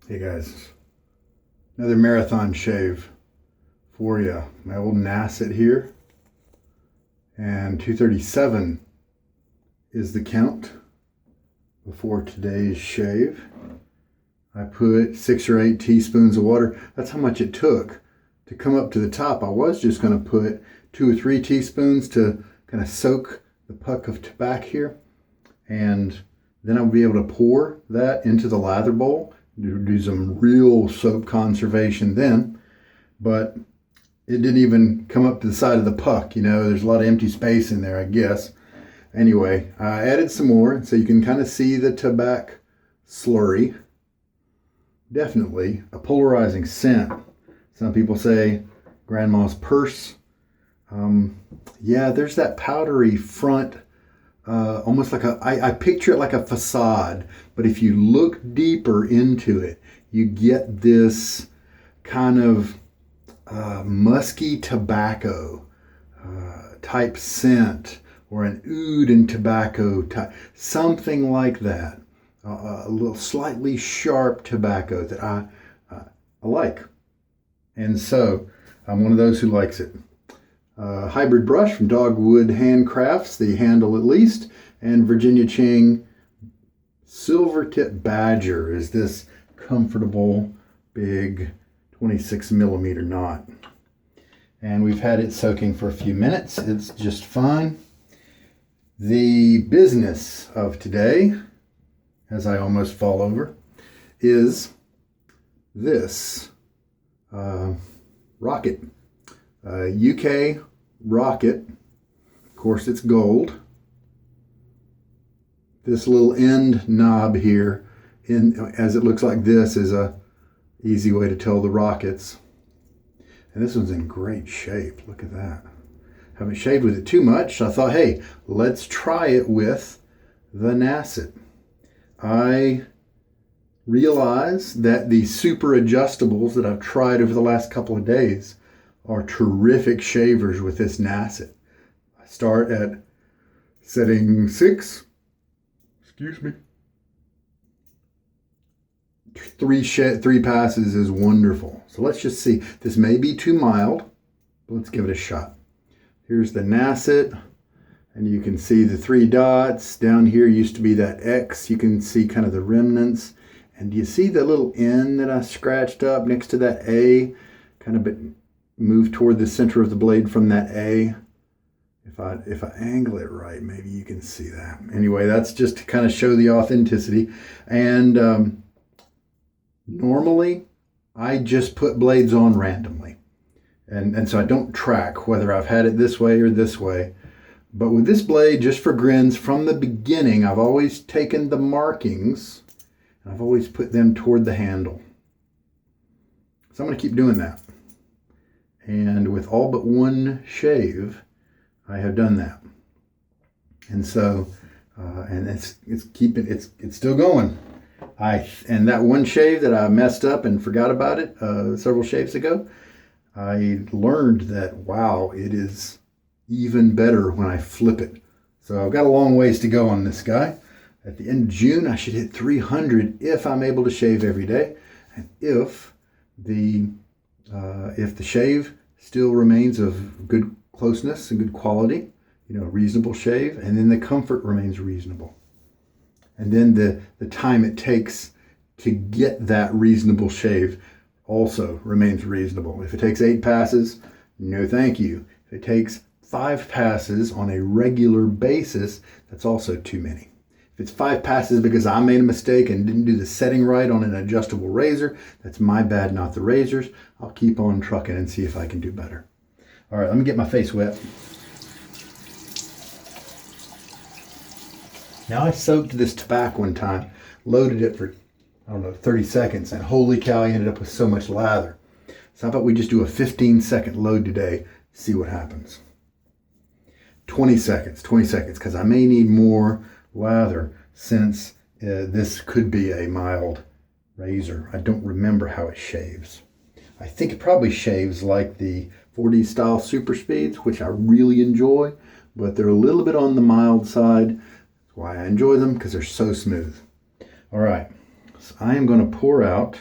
Hey guys, another marathon shave for you. My Old Nacet here, and 237 is the count before today's shave. I put 6 or 8 teaspoons of water. That's how much it took to come up to the top. I was just going to put 2 or 3 teaspoons to kind of soak the puck of tobacco here, and then I'll be able to pour that into the lather bowl, do some real soap conservation then. But it didn't even come up to the side of the puck. You know, there's a lot of empty space in there, I guess. Anyway, I added some more so you can kind of see the tobacco slurry. Definitely a polarizing scent. Some people say grandma's purse. Yeah, there's that powdery front, almost like I picture it like a facade, but if you look deeper into it, you get this kind of musky tobacco type scent, or an oud and tobacco type, something like that. A little slightly sharp tobacco that I like. And so I'm one of those who likes it. Hybrid brush from Dogwood Handcrafts, the handle at least, and Virginia Cheng Silvertip Badger is this comfortable big 26 millimeter knot. And we've had it soaking for a few minutes. It's just fine. The business of today, as I almost fall over, is this rocket. UK rocket. Of course, it's gold. This little end knob here, as it looks like this, is a easy way to tell the rockets. And this one's in great shape. Look at that. Haven't shaved with it too much, so I thought, hey, let's try it with the Nacet. I realize that the super adjustables that I've tried over the last couple of days are terrific shavers with this Nacet. I start at setting 6. Excuse me. 3 passes is wonderful. So let's just see. This may be too mild, but let's give it a shot. Here's the Nacet, and you can see the 3 dots. Down here used to be that X. You can see kind of the remnants. And do you see the little N that I scratched up next to that A? Kind of move toward the center of the blade from that A. If I angle it right, maybe you can see that. Anyway, that's just to kind of show the authenticity. And normally, I just put blades on randomly. And so I don't track whether I've had it this way or this way. But with this blade, just for grins, from the beginning, I've always taken the markings, and I've always put them toward the handle. So I'm going to keep doing that. And with all but one shave, I have done that. And so, and it's still going. And that one shave that I messed up and forgot about it several shaves ago, I learned that, wow, it is even better when I flip it. So I've got a long ways to go on this guy. At the end of June, I should hit 300 if I'm able to shave every day, and if the shave still remains of good closeness and good quality, you know, reasonable shave, and then the comfort remains reasonable. And then the time it takes to get that reasonable shave also remains reasonable. If it takes 8 passes, no thank you. If it takes 5 passes on a regular basis, that's also too many. If it's 5 passes because I made a mistake and didn't do the setting right on an adjustable razor, that's my bad, not the razor's. I'll keep on trucking and see if I can do better. All right, let me get my face wet. Now, I soaked this tobacco one time, loaded it for, 30 seconds, and holy cow, I ended up with so much lather. So how about we just do a 15-second load today, see what happens. 20 seconds, because I may need more lather since this could be a mild razor. I don't remember how it shaves. I think it probably shaves like the 40 style super speeds, which I really enjoy, but they're a little bit on the mild side. That's why I enjoy them, because they're so smooth. All right, so I am going to pour out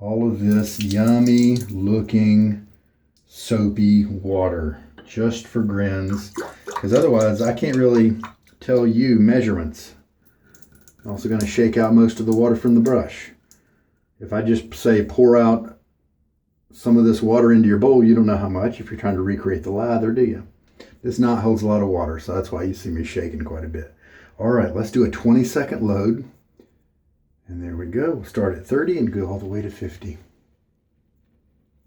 all of this yummy looking soapy water just for grins, because otherwise I can't really tell you measurements. I'm also going to shake out most of the water from the brush. If I just say pour out some of this water into your bowl, you don't know how much if you're trying to recreate the lather, do you? This knot holds a lot of water, so that's why you see me shaking quite a bit. All right, let's do a 20-second load. And there we go. We'll start at 30 and go all the way to 50.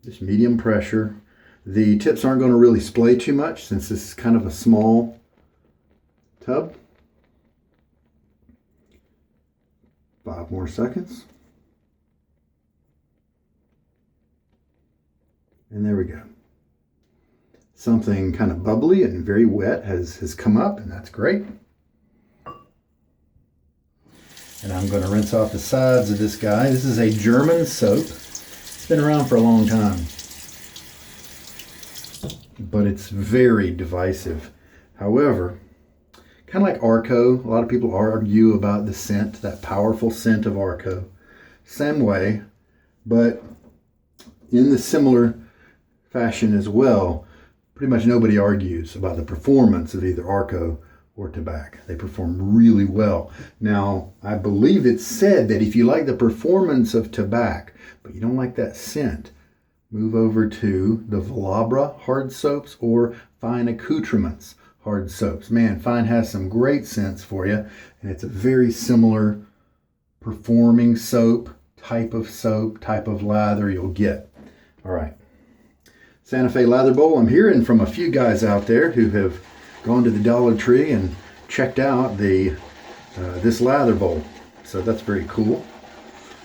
Just medium pressure. The tips aren't going to really splay too much since this is kind of a small tub. 5 more seconds. And there we go. Something kind of bubbly and very wet has come up, and that's great. And I'm going to rinse off the sides of this guy. This is a German soap. It's been around for a long time, but it's very divisive. However, kind of like Arco, a lot of people argue about the scent, that powerful scent of Arco. Same way, but in the similar fashion as well, pretty much nobody argues about the performance of either Arco or Tabac. They perform really well. Now, I believe it's said that if you like the performance of Tabac, but you don't like that scent, move over to the Velabra hard soaps or Fine Accoutrements hard soaps. Man, Fine has some great scents for you, and it's a very similar performing soap, type of lather you'll get. All right. Santa Fe Lather Bowl. I'm hearing from a few guys out there who have gone to the Dollar Tree and checked out this lather bowl. So that's very cool.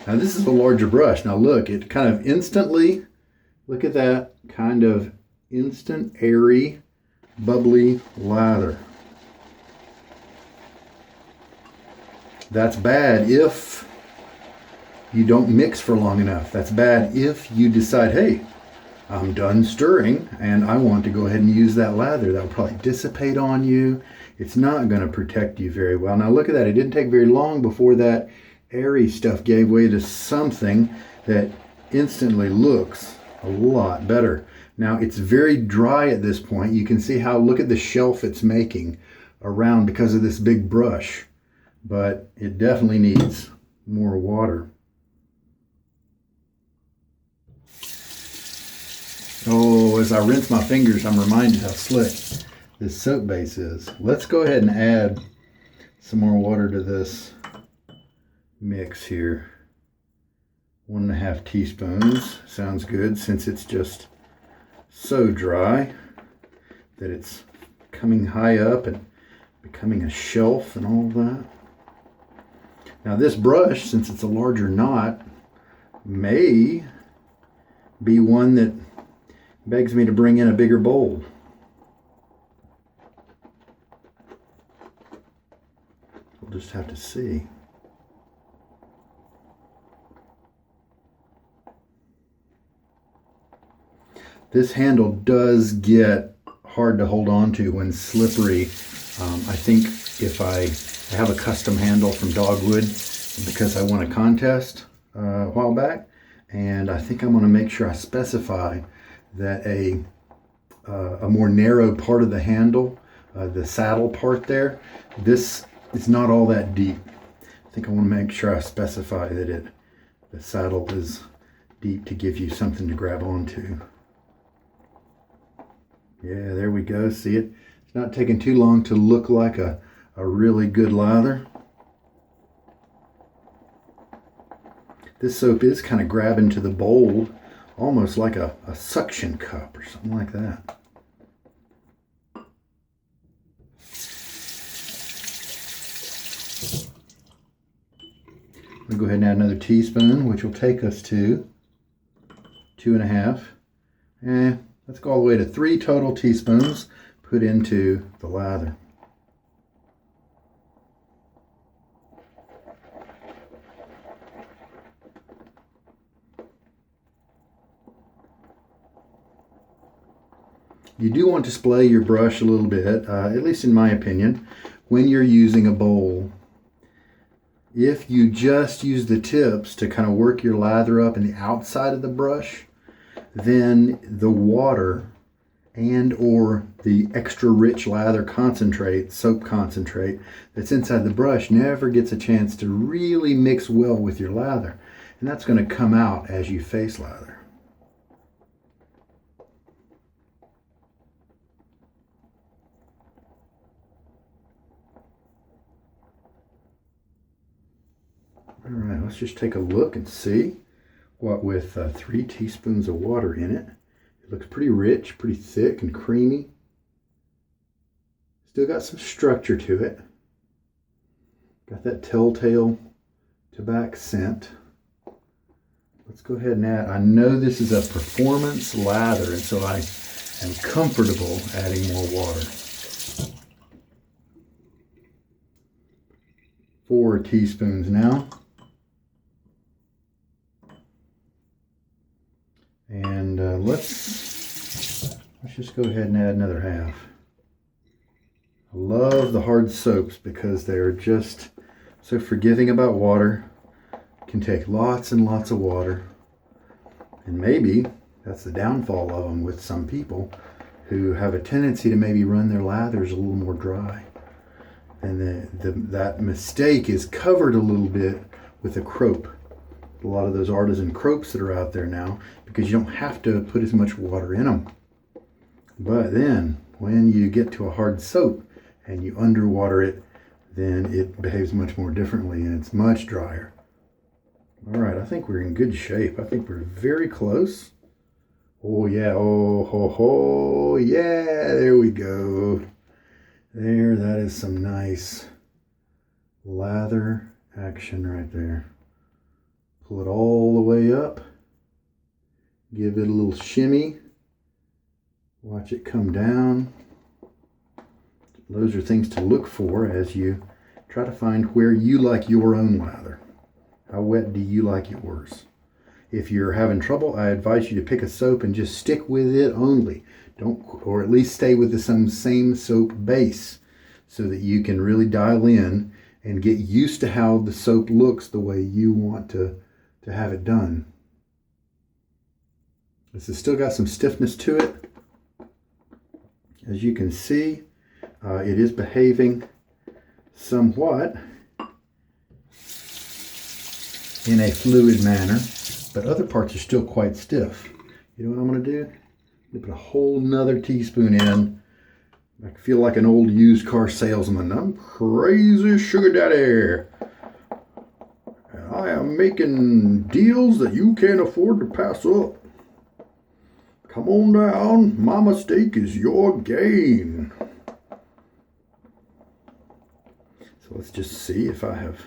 Now this is a larger brush. Now look, it kind of instantly, look at that kind of instant, airy, bubbly lather. That's bad if you don't mix for long enough. That's bad if you decide, hey, I'm done stirring and I want to go ahead and use that lather. That will probably dissipate on you. It's not going to protect you very well. Now look at that. It didn't take very long before that airy stuff gave way to something that instantly looks a lot better. Now it's very dry at this point. You can see how, look at the shelf it's making around because of this big brush. But it definitely needs more water. Oh, as I rinse my fingers, I'm reminded how slick this soap base is. Let's go ahead and add some more water to this mix here. 1.5 teaspoons. Sounds good since it's just so dry that it's coming high up and becoming a shelf and all that. Now this brush, since it's a larger knot, may be one that begs me to bring in a bigger bowl. We'll just have to see. This handle does get hard to hold on to when slippery. I think if I have a custom handle from Dogwood because I won a contest a while back, and I think I'm going to make sure I specify that a more narrow part of the handle, the saddle part there, this is not all that deep. I think I want to make sure I specify that the saddle is deep to give you something to grab onto. Yeah, there we go. See it? It's not taking too long to look like a really good lather. This soap is kind of grabbing to the bowl, almost like a suction cup or something like that. I'm going to go ahead and add another teaspoon, which will take us to 2.5. Let's go all the way to 3 total teaspoons put into the lather. You do want to splay your brush a little bit, at least in my opinion, when you're using a bowl. If you just use the tips to kind of work your lather up in the outside of the brush, then the water and or the extra rich lather concentrate, soap concentrate, that's inside the brush never gets a chance to really mix well with your lather. And that's going to come out as you face lather. All right, let's just take a look and see what with 3 teaspoons of water in it. It looks pretty rich, pretty thick and creamy. Still got some structure to it. Got that telltale Tabac scent. Let's go ahead and add, I know this is a performance lather, and so I am comfortable adding more water. 4 teaspoons now. And let's just go ahead and add another half. I love the hard soaps because they're just so forgiving about water. Can take lots and lots of water. And maybe that's the downfall of them with some people who have a tendency to maybe run their lathers a little more dry. And that mistake is covered a little bit with a crope. A lot of those artisan cropes that are out there now, because you don't have to put as much water in them. But then when you get to a hard soap and you underwater it, then it behaves much more differently and it's much drier. All right, I think we're in good shape. I think we're very close. Oh yeah, oh ho ho, yeah, there we go. There, that is some nice lather action right there. Pull it all the way up. Give it a little shimmy. Watch it come down. Those are things to look for as you try to find where you like your own lather. How wet do you like yours? If you're having trouble, I advise you to pick a soap and just stick with it only. Don't, or at least stay with the same soap base so that you can really dial in and get used to how the soap looks the way you want to have it done. This has still got some stiffness to it. As you can see, it is behaving somewhat in a fluid manner, but other parts are still quite stiff. You know what I'm going to do? I'm going to put a whole nother teaspoon in. I feel like an old used car salesman. I'm crazy sugar daddy. And I am making deals that you can't afford to pass up. Come on down. My mistake is your gain. So let's just see if I have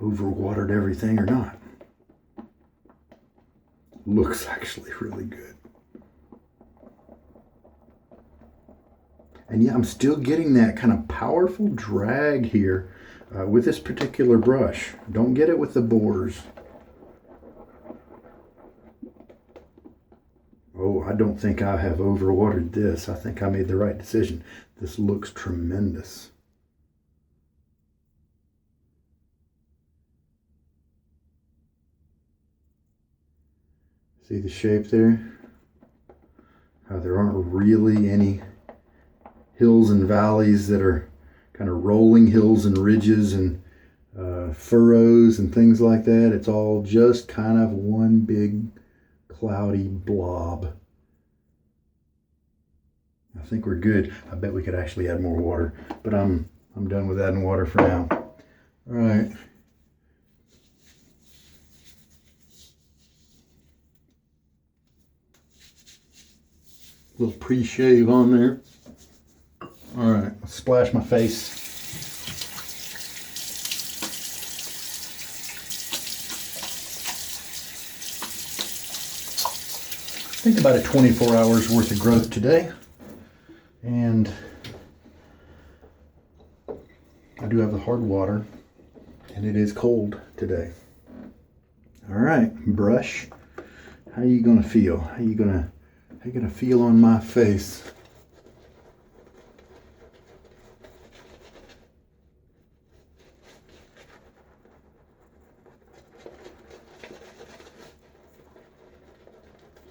overwatered everything or not. Looks actually really good. And yeah, I'm still getting that kind of powerful drag here with this particular brush. Don't get it with the bores. Oh, I don't think I have overwatered this. I think I made the right decision. This looks tremendous. See the shape there? How there aren't really any hills and valleys that are kind of rolling hills and ridges and furrows and things like that. It's all just kind of one big cloudy blob. I think we're good. I bet we could actually add more water, but I'm done with adding water for now. All right. Little pre-shave on there. All right, let's splash my face. I think about 24 hours worth of growth today. And I do have the hard water, and it is cold today. All right, brush. How you gonna feel? How you gonna feel on my face?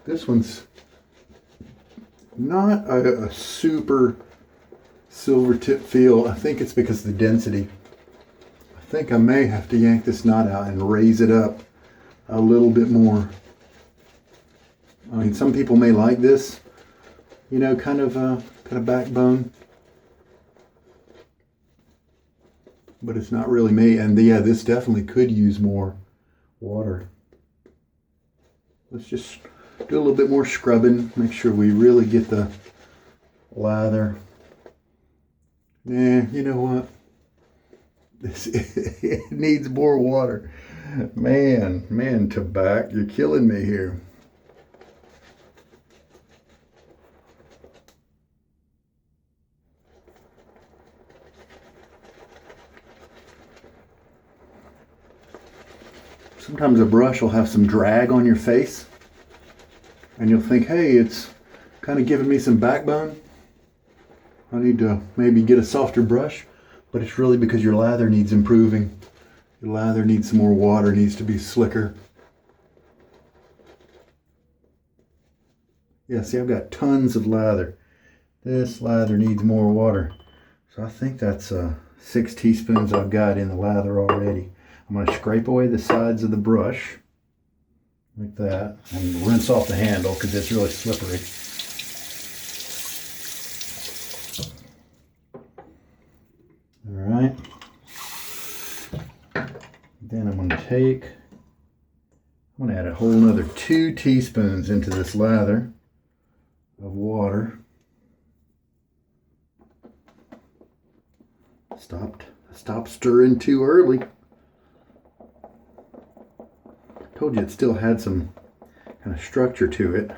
This one's not a super Silvertip feel. I think it's because of the density. I think I may have to yank this knot out and raise it up a little bit more. I mean, some people may like this, you know, kind of backbone, but it's not really me. And yeah, this definitely could use more water. Let's just do a little bit more scrubbing, make sure we really get the lather. You know what? It needs more water. Man, Tabac, you're killing me here. Sometimes a brush will have some drag on your face, and you'll think, hey, it's kind of giving me some backbone. I need to maybe get a softer brush, but it's really because your lather needs improving. Your lather needs some more water, needs to be slicker. Yeah, see, I've got tons of lather. This lather needs more water. So I think that's 6 teaspoons I've got in the lather already. I'm going to scrape away the sides of the brush like that and rinse off the handle because it's really slippery. All right. Then I'm going to add a whole another 2 teaspoons into this lather of water. Stopped stirring too early. Told you it still had some kind of structure to it.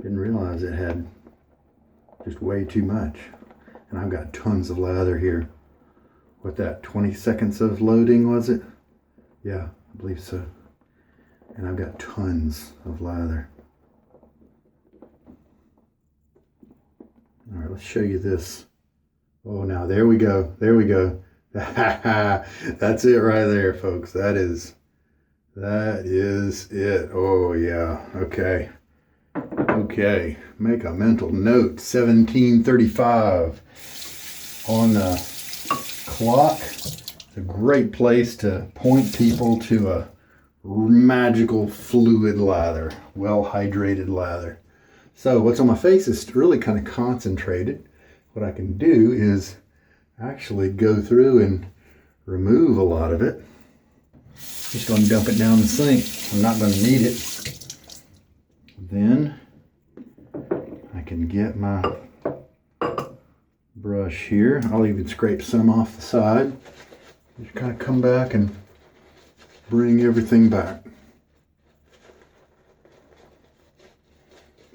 Didn't realize it had just way too much. And I've got tons of lather here. What that, 20 seconds of loading, was it? Yeah, I believe so. And I've got tons of lather. All right, let's show you this. Oh, now there we go. There we go. That's it right there, folks. That is it. Oh yeah. Okay. Make a mental note. 17:35 on the clock. It's a great place to point people to a magical fluid lather, well hydrated lather. So what's on my face is really kind of concentrated. What I can do is actually go through and remove a lot of it. Just going to dump it down the sink. I'm not going to need it. Then I can get my brush here. I'll even scrape some off the side. Just kind of come back and bring everything back.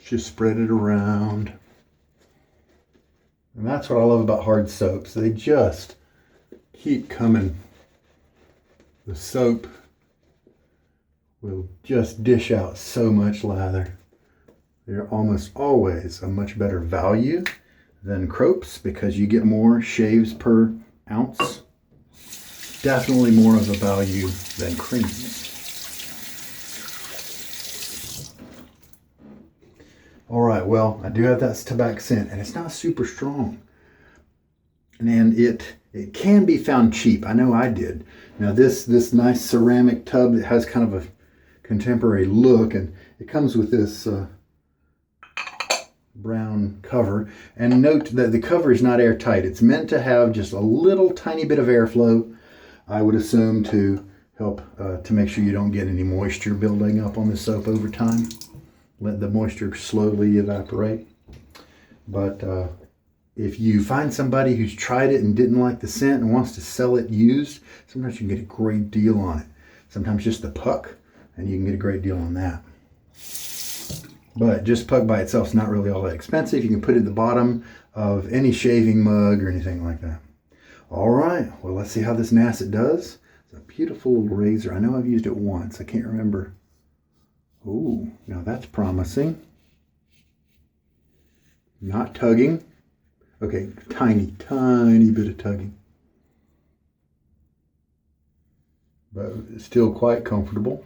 Just spread it around. And that's what I love about hard soaps. They just keep coming. The soap will just dish out so much lather. They're almost always a much better value than Cropes because you get more shaves per ounce. Definitely more of a value than cream. All right, well, I do have that Tabac scent, and it's not super strong. And it can be found cheap. I know I did. Now this nice ceramic tub that has kind of a contemporary look, and it comes with this brown cover. And note that the cover is not airtight. It's meant to have just a little tiny bit of airflow, I would assume, to help to make sure you don't get any moisture building up on the soap over time. Let the moisture slowly evaporate. But if you find somebody who's tried it and didn't like the scent and wants to sell it used, sometimes you can get a great deal on it. Sometimes just the puck, and you can get a great deal on that. But just puck by itself is not really all that expensive. You can put it at the bottom of any shaving mug or anything like that. All right, well, let's see how this Nacet does. It's a beautiful little razor. I know I've used it once. I can't remember. Oh, now that's promising. Not tugging. Okay, tiny bit of tugging. But still quite comfortable.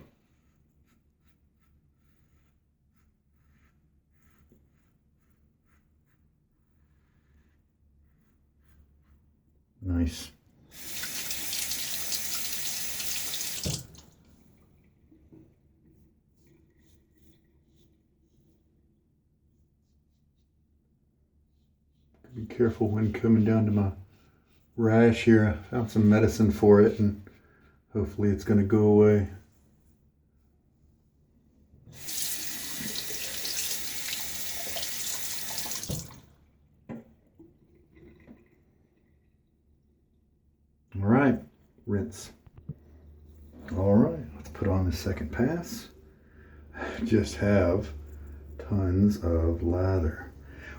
careful when coming down to my rash here. I found some medicine for it and hopefully it's going to go away. All right, rinse. All right, let's put on the second pass. Just have tons of lather.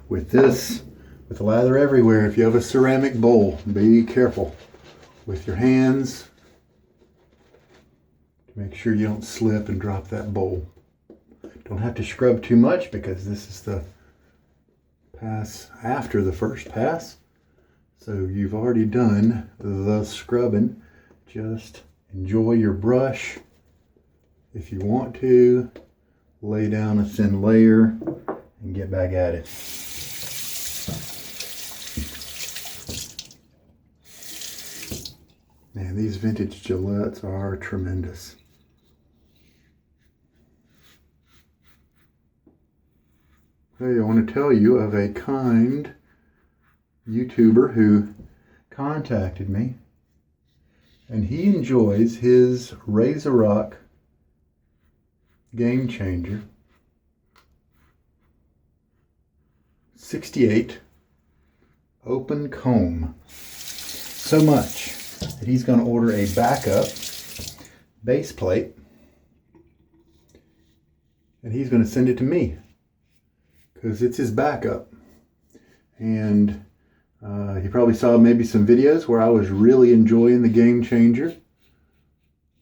With this, with lather everywhere, if you have a ceramic bowl, be careful with your hands. Make sure you don't slip and drop that bowl. Don't have to scrub too much because this is the pass after the first pass. So you've already done the scrubbing. Just enjoy your brush. If you want to, lay down a thin layer and get back at it. Man, these vintage Gillettes are tremendous. Hey, I want to tell you of a kind YouTuber who contacted me, and he enjoys his RazoRock Game Changer 68 open comb so much that he's going to order a backup base plate and he's going to send it to me because it's his backup. And you probably saw maybe some videos where I was really enjoying the Game Changer.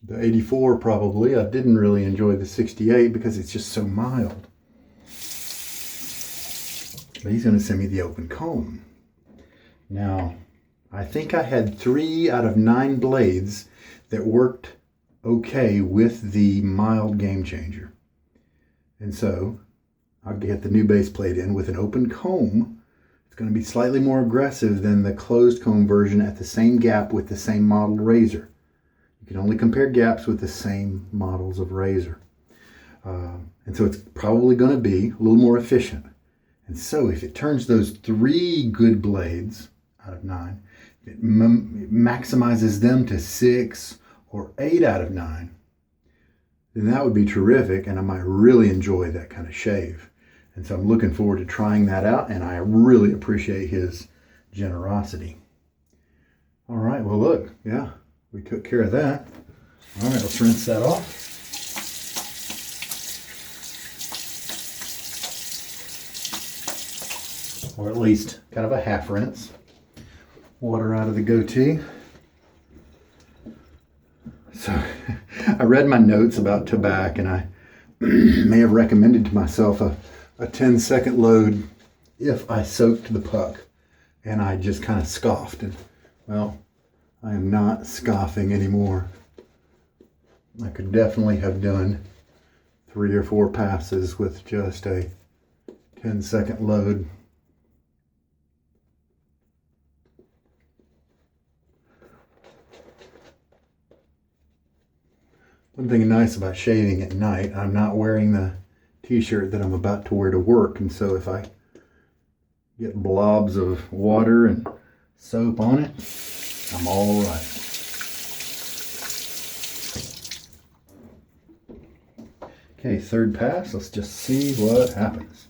The 84 probably. I didn't really enjoy the 68 because it's just so mild. But he's going to send me the open comb. Now, I think I had 3 out of 9 blades that worked okay with the mild Game Changer. And so, I'll get the new base plate in with an open comb. Going to be slightly more aggressive than the closed comb version at the same gap with the same model razor. You can only compare gaps with the same models of razor. And so it's probably going to be a little more efficient. And so if it turns those 3 good blades out of 9, it maximizes them to 6 or 8 out of 9, then that would be terrific and I might really enjoy that kind of shave. And so I'm looking forward to trying that out, and I really appreciate his generosity. All right, well look, yeah, we took care of that. All right, let's rinse that off. Or at least kind of a half rinse. Water out of the goatee. So I read my notes about Tabac, and I may have recommended to myself a 10-second load if I soaked the puck, and I just kind of scoffed. And well, I am not scoffing anymore. I could definitely have done 3 or 4 passes with just a 10-second load. One thing nice about shaving at night, I'm not wearing the t-shirt that I'm about to wear to work, and so if I get blobs of water and soap on it, I'm all right. Okay, third pass. Let's just see what happens.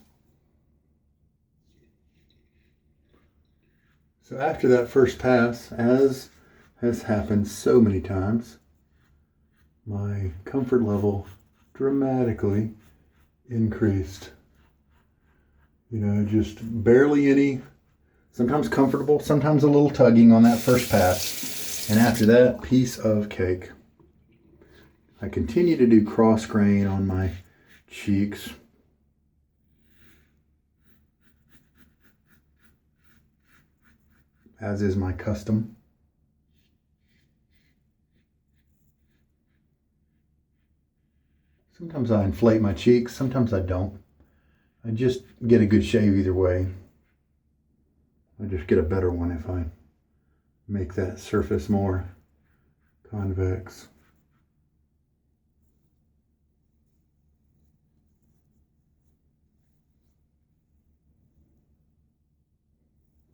So after that first pass, as has happened so many times, my comfort level dramatically increased. You know, just barely any, sometimes comfortable, sometimes a little tugging on that first pass. And after that, piece of cake. I continue to do cross grain on my cheeks. As is my custom. Sometimes I inflate my cheeks, sometimes I don't. I just get a good shave either way. I just get a better one if I make that surface more convex.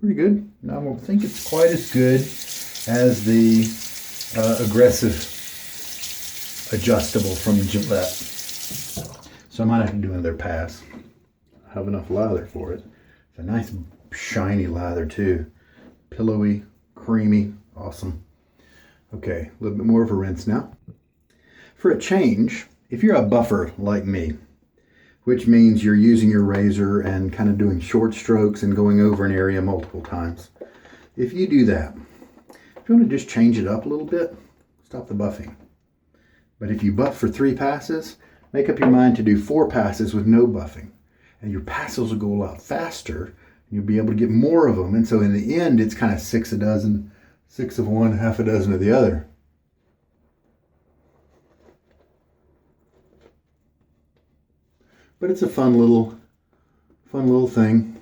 pretty good. I don't think it's quite as good as the aggressive adjustable from Gillette. So I might have to do another pass. I have enough lather for it. It's a nice shiny lather too. Pillowy, creamy, awesome. Okay, a little bit more of a rinse now. For a change, if you're a buffer like me, which means you're using your razor and kind of doing short strokes and going over an area multiple times, if you do that, if you want to just change it up a little bit, stop the buffing. But if you buff for 3 passes, make up your mind to do 4 passes with no buffing. And your passes will go a lot faster, and you'll be able to get more of them. And so in the end, it's kind of 6 a dozen, 6 of one, half a dozen of the other. But it's a fun little thing,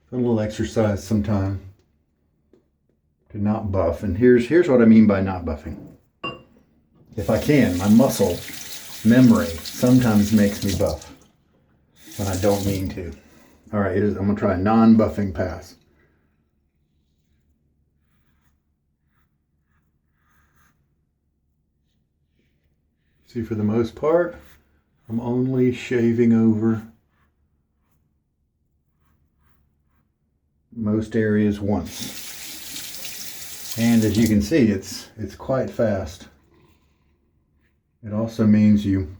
fun little exercise sometime to not buff. And here's what I mean by not buffing. If I can, my muscle memory sometimes makes me buff when I don't mean to. All right, I'm gonna try a non-buffing pass. See, for the most part, I'm only shaving over most areas once. And as you can see, it's quite fast. It also means you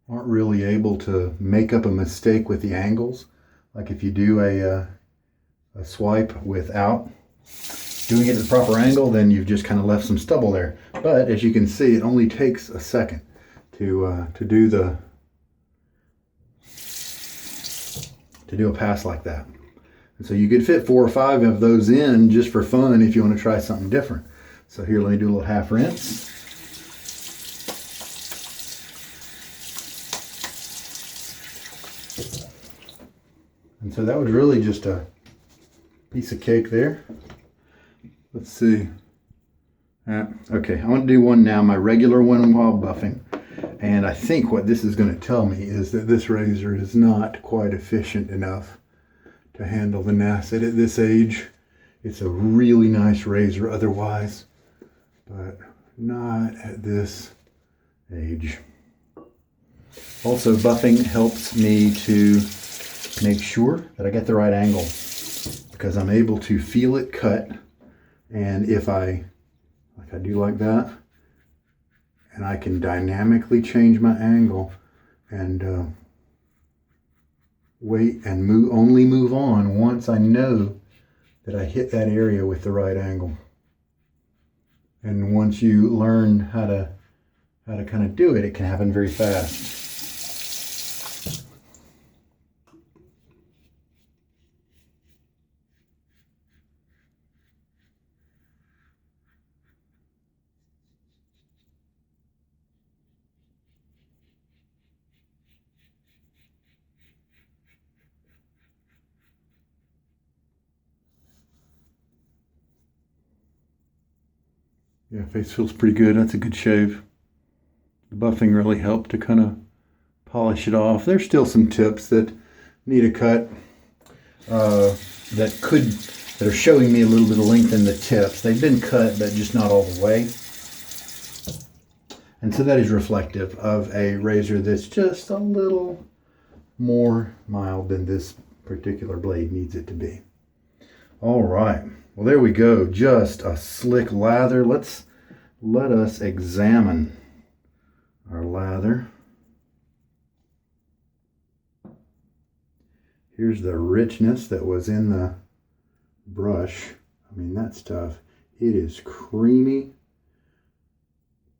aren't really able to make up a mistake with the angles. Like if you do a swipe without doing it at the proper angle, then you've just kind of left some stubble there. But as you can see, it only takes a second to do a pass like that. And so you could fit 4 or 5 of those in just for fun if you want to try something different. So here, let me do a little half rinse. And so that was really just a piece of cake there. Let's see. Okay, I want to do one now, my regular one while buffing. And I think what this is going to tell me is that this razor is not quite efficient enough to handle the Nacet at this age. It's a really nice razor otherwise, but not at this age. Also, buffing helps me to make sure that I get the right angle, because I'm able to feel it cut. And if I do like that, and I can dynamically change my angle and wait and only move on once I know that I hit that area with the right angle. And once you learn how to kind of do it, it can happen very fast. Yeah, face feels pretty good. That's a good shave. The buffing really helped to kind of polish it off. There's still some tips that need a cut that are showing me a little bit of length in the tips. They've been cut, but just not all the way. And so that is reflective of a razor that's just a little more mild than this particular blade needs it to be. All right. Well, there we go. Just a slick lather. Let us examine our lather. Here's the richness that was in the brush. I mean, that stuff, it is creamy.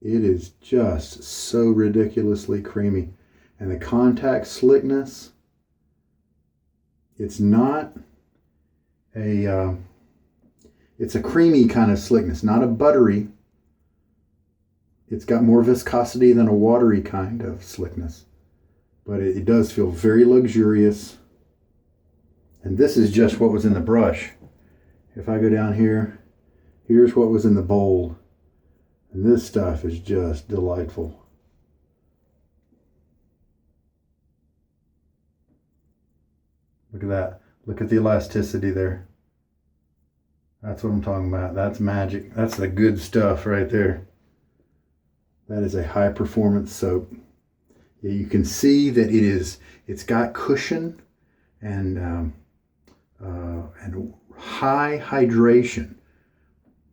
It is just so ridiculously creamy. And the contact slickness, it's not a... it's a creamy kind of slickness, not a buttery. It's got more viscosity than a watery kind of slickness. But it does feel very luxurious. And this is just what was in the brush. If I go down here, here's what was in the bowl. And this stuff is just delightful. Look at that. Look at the elasticity there. That's what I'm talking about. That's magic. That's the good stuff right there. That is a high performance soap. Yeah, you can see that it's got cushion and high hydration,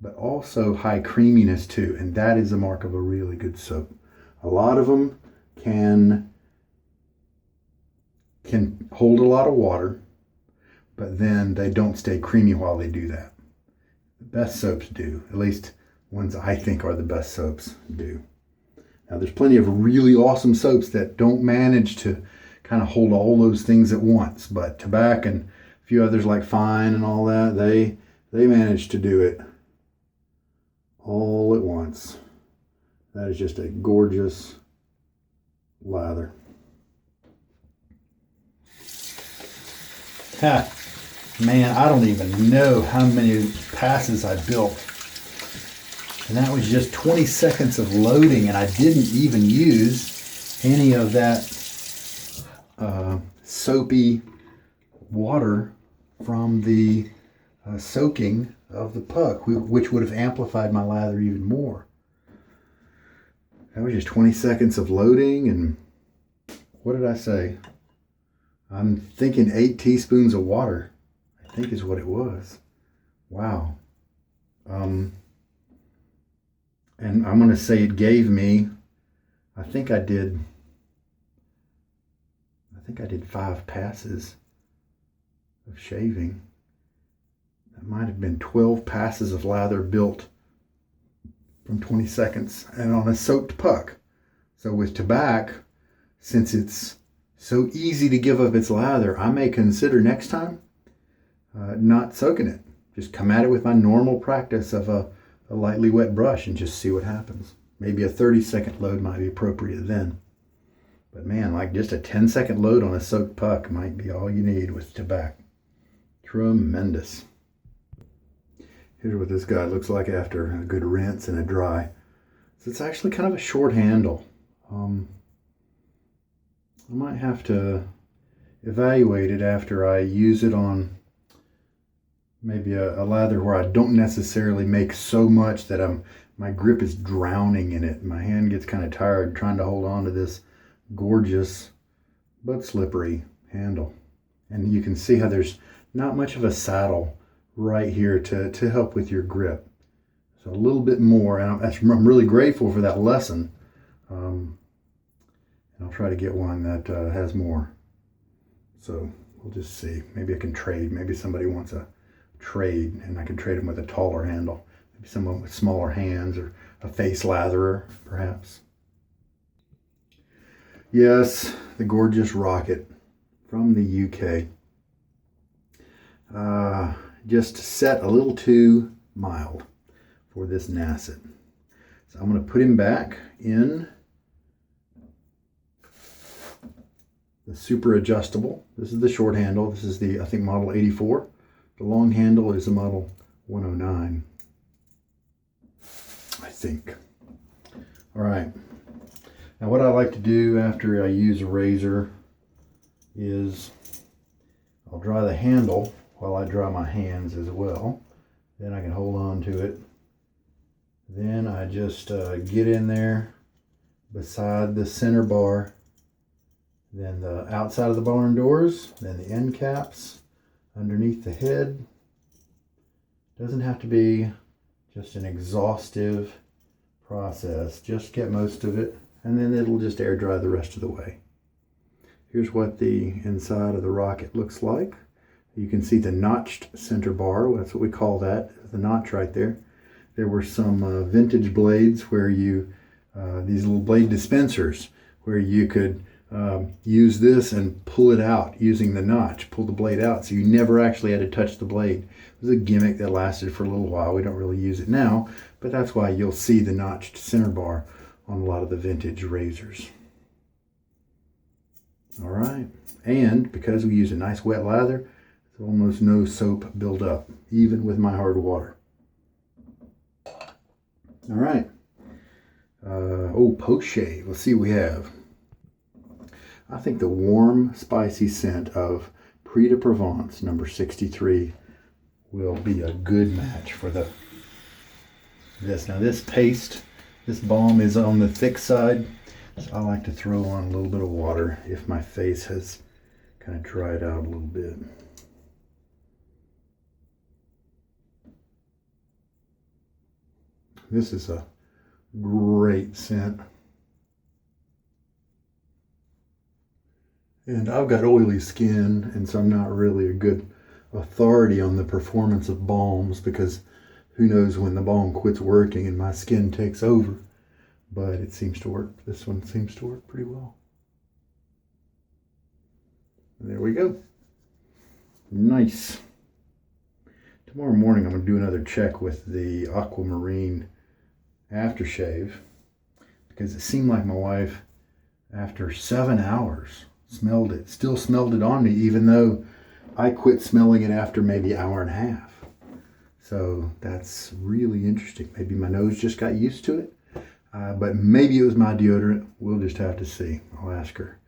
but also high creaminess too. And that is the mark of a really good soap. A lot of them can hold a lot of water, but then they don't stay creamy while they do that. The best soaps do, at least ones I think are the best soaps do. Now there's plenty of really awesome soaps that don't manage to kind of hold all those things at once, but Tabac and a few others like Fine and all that, they manage to do it all at once. That is just a gorgeous lather. Ha! Man, I don't even know how many passes I built. And that was just 20 seconds of loading, and I didn't even use any of that soapy water from the soaking of the puck, which would have amplified my lather even more. That was just 20 seconds of loading, and what did I say? I'm thinking 8 teaspoons of water, I think is what it was. Wow. And I'm going to say it gave me, I think I did 5 passes of shaving. That might have been 12 passes of lather built from 20 seconds and on a soaked puck. So with Tabac, since it's so easy to give up its lather, I may consider next time not soaking it. Just come at it with my normal practice of a lightly wet brush and just see what happens. Maybe a 30-second load might be appropriate then. But man, like just a 10-second load on a soaked puck might be all you need with Tabac. Tremendous. Here's what this guy looks like after a good rinse and a dry. So it's actually kind of a short handle. I might have to evaluate it after I use it on maybe a lather where I don't necessarily make so much that my grip is drowning in it. My hand gets kind of tired trying to hold on to this gorgeous but slippery handle. And you can see how there's not much of a saddle right here to help with your grip. So a little bit more, and I'm really grateful for that lesson. And I'll try to get one that has more. So we'll just see. Maybe I can trade. Maybe somebody wants a trade and I can trade them with a taller handle. Maybe someone with smaller hands or a face latherer, perhaps. Yes, the gorgeous Rocket from the UK. Just set a little too mild for this Nacet. So I'm going to put him back in the super adjustable. This is the short handle. This is the, I think, model 84. The long handle is the model 109, I think. All right. Now what I like to do after I use a razor is I'll dry the handle while I dry my hands as well. Then I can hold on to it. Then I just get in there beside the center bar, then the outside of the barn doors, then the end caps, underneath the head. Doesn't have to be just an exhaustive process. Just get most of it, and then it'll just air dry the rest of the way. Here's what the inside of the Rocket looks like. You can see the notched center bar. That's what we call that, the notch right there. There were some vintage blades where you, these little blade dispensers, where you could use this and pull it out using the notch, pull the blade out, so you never actually had to touch the blade. It was a gimmick that lasted for a little while. We don't really use it now, but that's why you'll see the notched center bar on a lot of the vintage razors. All right, and because we use a nice wet lather, there's almost no soap buildup, even with my hard water. All right, post shave. Let's see what we have. I think the warm, spicy scent of Creed of Provence, number 63, will be a good match for this. Now this paste, this balm is on the thick side, so I like to throw on a little bit of water if my face has kind of dried out a little bit. This is a great scent. And I've got oily skin, and so I'm not really a good authority on the performance of balms, because who knows when the balm quits working and my skin takes over. But it seems to work. This one seems to work pretty well. There we go. Nice. Tomorrow morning I'm going to do another check with the aquamarine aftershave, because it seemed like my wife, after 7 hours, still smelled it on me, even though I quit smelling it after maybe an hour and a half. So that's really interesting. Maybe my nose just got used to it, but maybe it was my deodorant. We'll just have to see. I'll ask her.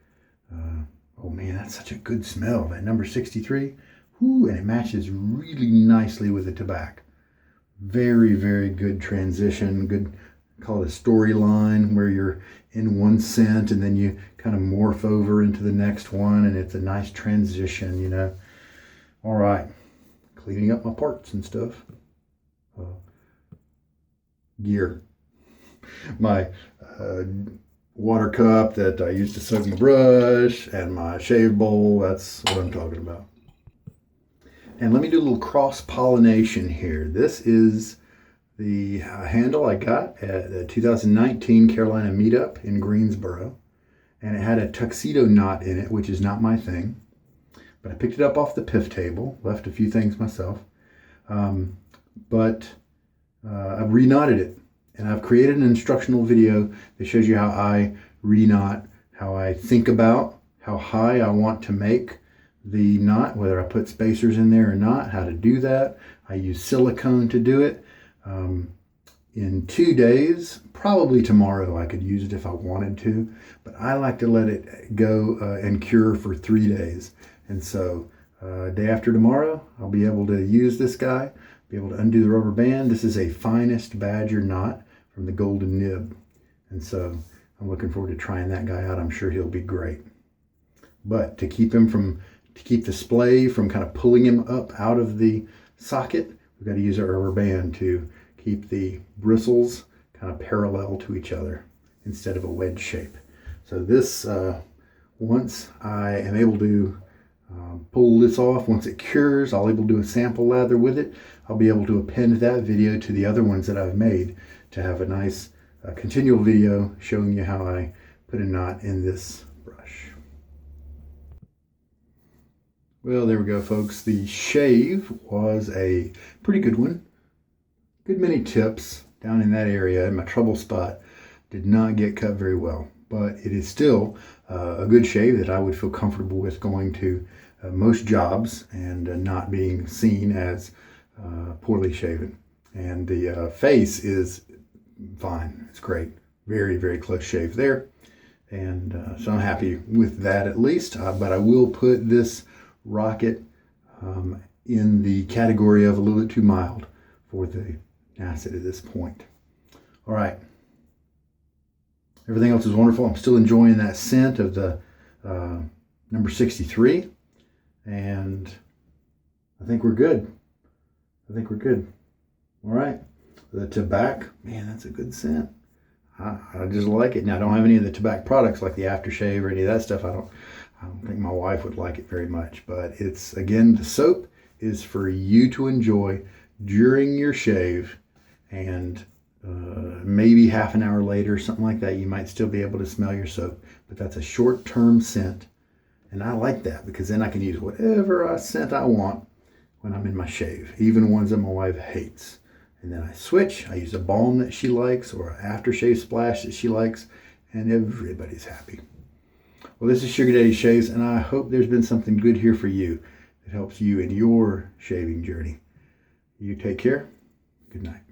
Oh man, that's such a good smell. That number 63, whoo, and it matches really nicely with the Tabac. Very, very good transition. Good, call it a storyline, where you're in one scent and then you kind of morph over into the next one, and it's a nice transition, you know. All right, cleaning up my parts and stuff. Gear. My water cup that I used to soak my brush, and my shave bowl. That's what I'm talking about. And let me do a little cross-pollination here. This is the handle I got at the 2019 Carolina meetup in Greensboro. And it had a tuxedo knot in it, which is not my thing. But I picked it up off the piff table, left a few things myself. But I've reknotted it. And I've created an instructional video that shows you how I reknot, how I think about how high I want to make the knot, whether I put spacers in there or not, how to do that. I use silicone to do it. In 2 days, probably tomorrow I could use it if I wanted to, but I like to let it go and cure for 3 days. And so day after tomorrow, I'll be able to use this guy, be able to undo the rubber band. This is a finest badger knot from the Golden Nib. And so I'm looking forward to trying that guy out. I'm sure he'll be great. But to keep the splay from kind of pulling him up out of the socket, we've got to use our rubber band to keep the bristles kind of parallel to each other instead of a wedge shape. So this, once I am able to pull this off, once it cures, I'll be able to do a sample lather with it. I'll be able to append that video to the other ones that I've made to have a nice continual video showing you how I put a knot in this brush. Well, there we go, folks. The shave was a pretty good one. Good many tips down in that area, and my trouble spot did not get cut very well. But it is still a good shave that I would feel comfortable with going to most jobs and not being seen as poorly shaven. And the face is fine. It's great. Very, very close shave there. And so I'm happy with that at least. But I will put this Rocket in the category of a little bit too mild for the Nacet at this point. All right. Everything else is wonderful. I'm still enjoying that scent of the number 63. And I think we're good. I think we're good. All right. The Tabac, man, that's a good scent. I just like it. Now, I don't have any of the Tabac products like the aftershave or any of that stuff. I don't think my wife would like it very much. But it's, again, the soap is for you to enjoy during your shave. And maybe half an hour later, something like that, you might still be able to smell your soap. But that's a short-term scent. And I like that because then I can use whatever scent I want when I'm in my shave, even ones that my wife hates. And then I switch. I use a balm that she likes or an aftershave splash that she likes, and everybody's happy. Well, this is Sugar Daddy Shaves, and I hope there's been something good here for you that helps you in your shaving journey. You take care. Good night.